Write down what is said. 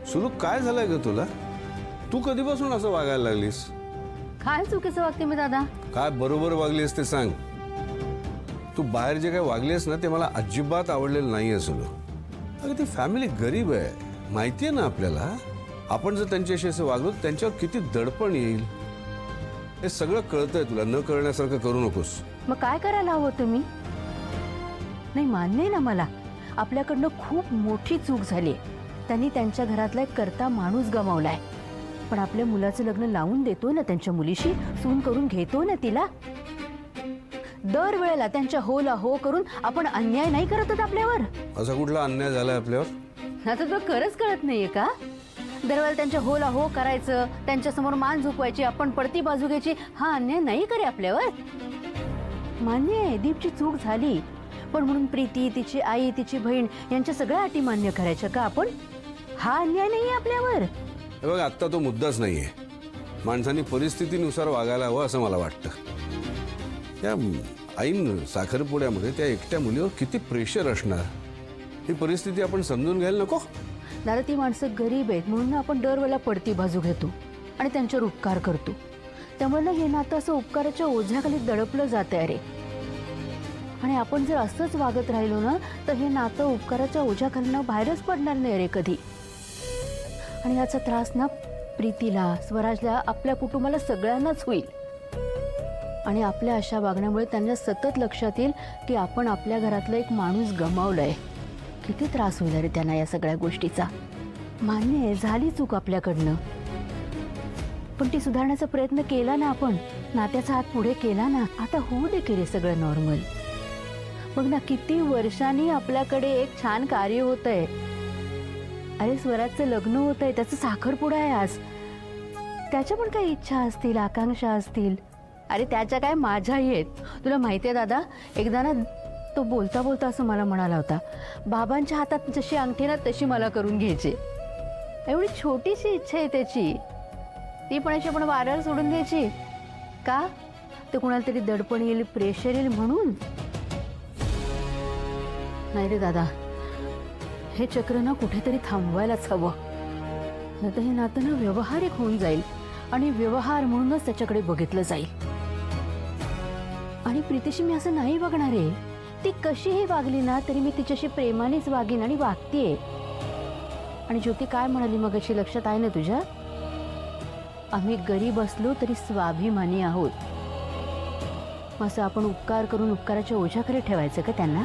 सुरू काय झालंय ग तुला? तू कधीपासून असं वागायला लागलीस? काय चुकीचं वागते मी दादा? काय बरोबर वागलीस ते सांग. तू बाहेर जे काय वागलीस ना ते मला अजिबात आवडलेलं नाहीये सुरू. अगं ती फॅमिली गरीब आहे, माहितीये ना आपल्याला. आपण जर त्यांच्याशी असं वागलो तर त्यांच्यावर किती दडपण येईल हे सगळं कळतंय तुला. न कळण्यासारखं करू नकोस. मग काय करायला हवं तुम्ही? नाही, मान्य आहे ना मला, आपल्याकडनं खूप मोठी चूक झाली. त्यांनी त्यांच्या घरातला एक करता माणूस गमावलाय. पण आपल्या मुलाचं लग्न लावून देतो ना त्यांच्या मुलीशी, सून करून घेतो ना तिला. दरवेळेला त्यांच्या होला हो करून आपण अन्याय नाही करत आपल्यावर. असा कुठला अन्याय झालाय आपल्यावर? आता तुला खरंच कळत नाहीये का? दरवेळेला त्यांच्या होला हो करायचं, त्यांच्यासमोर मान झुकवायची, आपण पडती बाजू घ्यायची. हा अन्याय नाही करे आपल्यावर? मान्य आहे दीपची चूक झाली, पण म्हणून प्रीती, तिची आई, तिची बहीण यांच्या सगळ्या अटी मान्य करायच्या का आपण? हा अन्याय नाही आपल्यावर. हे बघ, आत्ता तो मुद्दाच नाहीये. माणसांनी परिस्थितीनुसार वागायला हवं असं मला वाटतं. त्या ऐन साखरपुड्यामध्ये त्या एकट्या मुलीवर किती प्रेशर असणार, ही परिस्थिती आपण समजून घ्यायला नको? दादा, ती माणसं गरीब आहेत म्हणून आपण दरवेळेला पडती बाजू घेतो आणि त्यांच्यावर उपकार करतो. त्यामुळे ना हे नातं असं उपकाराच्या ओझ्याखाली दडपलं जातंय. अरे, आणि आपण जर असंच वागत राहिलो ना तर हे नातं उपकाराच्या ओझ्याखाली बाहेरच पडणार नाही रे कधी. आणि याचा त्रास ना प्रीतीला, स्वराजला, आपल्या कुटुंबाला सगळ्यांनाच होईल. आणि आपल्या अशा वागण्यामुळे त्यांना सतत लक्षात येईल की आपण आपल्या घरातला एक माणूस गमावलाय. किती त्रास होईल रे त्यांना या सगळ्या गोष्टीचा. मान्य आहे झाली चूक आपल्याकडनं, पण ती सुधारण्याचा प्रयत्न केला ना आपण, नात्याचा हात पुढे केला ना. आता होऊ दे की रे सगळं नॉर्मल. बघ ना, किती वर्षांनी आपल्याकडे एक छान कार्य होतंय. अरे, स्वराजचं लग्न होतंय, त्याचं साखरपुडा आहे आज. त्याच्या पण काही इच्छा असतील, आकांक्षा असतील. अरे त्याच्या काय, माझ्याही आहेत. तुला माहिती आहे दादा, एकदा ना तो बोलता बोलता असं मला म्हणाला होता, बाबांच्या हातात जशी अंगठी ना तशी मला करून घ्यायची. एवढी छोटीशी इच्छा आहे त्याची, ती पण अशी आपण वाऱ्यावर सोडून द्यायची का? तर कुणाला तरी दडपण येईल, प्रेशर येईल म्हणून? नाही रे दादा, हे चक्र ना कुठेतरी थांबवायलाच हवं. नाही तर हे नातं ना व्यवहारिक होऊन जाईल आणि व्यवहार म्हणूनच त्याच्याकडे बघितलं जाईल. आणि प्रीतीशी मी असं नाही वागणार आहे. ती कशीही वागली ना तरी मी तिच्याशी प्रेमानेच वागीन आणि वागतेय. आणि ज्योती काय म्हणाली मग अशी, लक्षात आहे ना तुझ्या? आम्ही गरीब असलो तरी स्वाभिमानी आहोत. असं आपण उपकार करून उपकाराच्या ओझ्याकडे ठेवायचं का त्यांना?